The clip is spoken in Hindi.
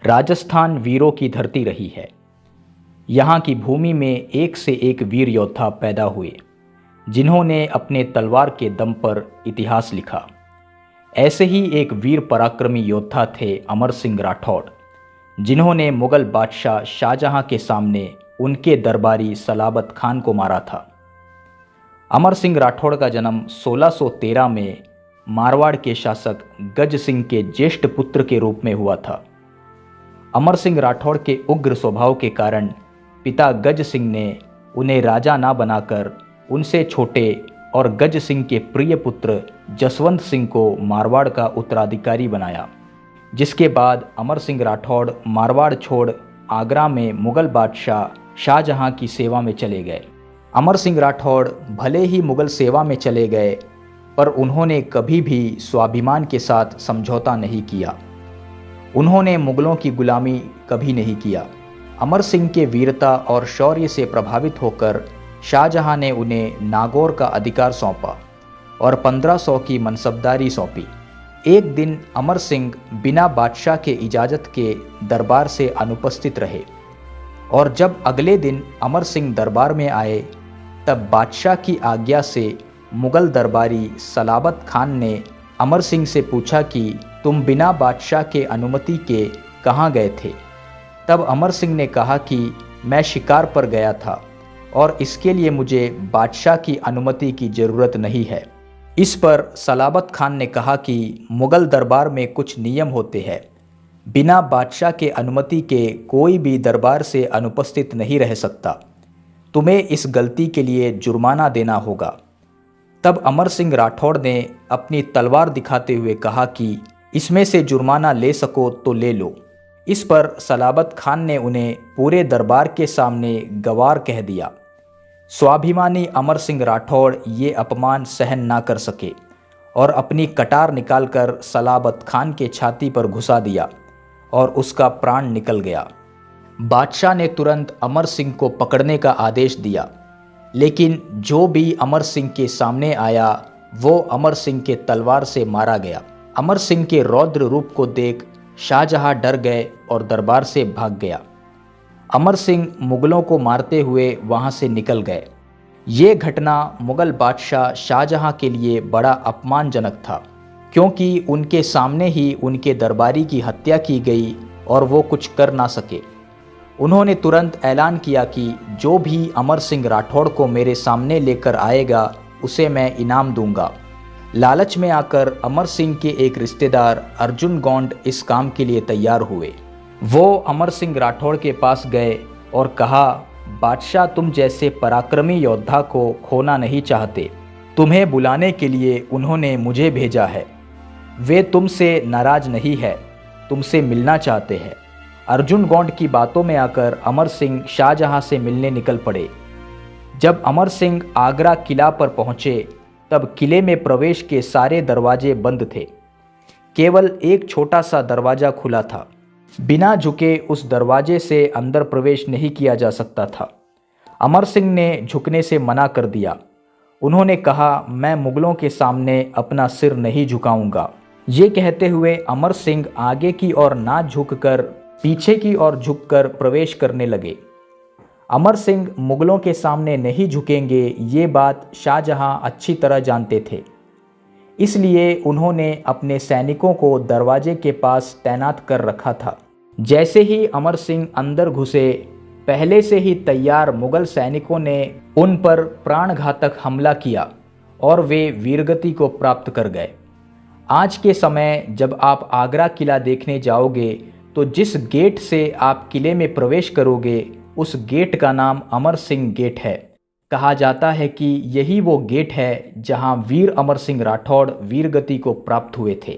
राजस्थान वीरों की धरती रही है। यहाँ की भूमि में एक से एक वीर योद्धा पैदा हुए, जिन्होंने अपने तलवार के दम पर इतिहास लिखा। ऐसे ही एक वीर पराक्रमी योद्धा थे अमर सिंह राठौड़, जिन्होंने मुगल बादशाह शाहजहां के सामने उनके दरबारी सलाबत खान को मारा था। अमर सिंह राठौड़ का जन्म 1613 में मारवाड़ के शासक गज सिंह के ज्येष्ठ पुत्र के रूप में हुआ था। अमर सिंह राठौड़ के उग्र स्वभाव के कारण पिता गज सिंह ने उन्हें राजा ना बनाकर उनसे छोटे और गज सिंह के प्रिय पुत्र जसवंत सिंह को मारवाड़ का उत्तराधिकारी बनाया, जिसके बाद अमर सिंह राठौड़ मारवाड़ छोड़ आगरा में मुगल बादशाह शाहजहां की सेवा में चले गए। अमर सिंह राठौड़ भले ही मुगल सेवा में चले गए, पर उन्होंने कभी भी स्वाभिमान के साथ समझौता नहीं किया। उन्होंने मुगलों की गुलामी कभी नहीं किया। अमर सिंह के वीरता और शौर्य से प्रभावित होकर शाहजहां ने उन्हें नागौर का अधिकार सौंपा और 1500 की मनसबदारी सौंपी। एक दिन अमर सिंह बिना बादशाह के इजाज़त के दरबार से अनुपस्थित रहे और जब अगले दिन अमर सिंह दरबार में आए, तब बादशाह की आज्ञा से मुगल दरबारी सलाबत खान ने अमर सिंह से पूछा कि तुम बिना बादशाह के अनुमति के कहाँ गए थे। तब अमर सिंह ने कहा कि मैं शिकार पर गया था और इसके लिए मुझे बादशाह की अनुमति की ज़रूरत नहीं है। इस पर सलाबत खान ने कहा कि मुगल दरबार में कुछ नियम होते हैं, बिना बादशाह के अनुमति के कोई भी दरबार से अनुपस्थित नहीं रह सकता। तुम्हें इस गलती के लिए जुर्माना देना होगा। तब अमर सिंह राठौड़ ने अपनी तलवार दिखाते हुए कहा कि इसमें से जुर्माना ले सको तो ले लो। इस पर सलाबत खान ने उन्हें पूरे दरबार के सामने गवार कह दिया। स्वाभिमानी अमर सिंह राठौड़ ये अपमान सहन ना कर सके और अपनी कटार निकालकर सलाबत खान के छाती पर घुसा दिया और उसका प्राण निकल गया। बादशाह ने तुरंत अमर सिंह को पकड़ने का आदेश दिया, लेकिन जो भी अमर सिंह के सामने आया वो अमर सिंह के तलवार से मारा गया। अमर सिंह के रौद्र रूप को देख शाहजहां डर गए और दरबार से भाग गया। अमर सिंह मुगलों को मारते हुए वहां से निकल गए। ये घटना मुगल बादशाह शाहजहां के लिए बड़ा अपमानजनक था, क्योंकि उनके सामने ही उनके दरबारी की हत्या की गई और वो कुछ कर ना सके। उन्होंने तुरंत ऐलान किया कि जो भी अमर सिंह राठौड़ को मेरे सामने लेकर आएगा उसे मैं इनाम दूंगा। लालच में आकर अमर सिंह के एक रिश्तेदार अर्जुन गौंड इस काम के लिए तैयार हुए। वो अमर सिंह राठौड़ के पास गए और कहा, बादशाह तुम जैसे पराक्रमी योद्धा को खोना नहीं चाहते। तुम्हें बुलाने के लिए उन्होंने मुझे भेजा है। वे तुमसे नाराज नहीं है, तुमसे मिलना चाहते हैं। अर्जुन गौंड की बातों में आकर अमर सिंह शाहजहां से मिलने निकल पड़े। जब अमर सिंह आगरा किला पर पहुंचे, तब किले में प्रवेश के सारे दरवाजे बंद थे। केवल एक छोटा सा दरवाज़ा खुला था। बिना झुके उस दरवाजे से अंदर प्रवेश नहीं किया जा सकता था। अमर सिंह ने झुकने से मना कर दिया। उन्होंने कहा, मैं मुगलों के सामने अपना सिर नहीं झुकाऊंगा। ये कहते हुए अमर सिंह आगे की ओर ना झुककर पीछे की ओर झुककर प्रवेश करने लगे। अमर सिंह मुगलों के सामने नहीं झुकेंगे, ये बात शाहजहां अच्छी तरह जानते थे। इसलिए उन्होंने अपने सैनिकों को दरवाजे के पास तैनात कर रखा था। जैसे ही अमर सिंह अंदर घुसे, पहले से ही तैयार मुगल सैनिकों ने उन पर प्राणघातक हमला किया और वे वीरगति को प्राप्त कर गए। आज के समय जब आप आगरा किला देखने जाओगे, तो जिस गेट से आप किले में प्रवेश करोगे, उस गेट का नाम अमर सिंह गेट है। कहा जाता है कि यही वो गेट है जहां वीर अमर सिंह राठौड़ वीरगति को प्राप्त हुए थे।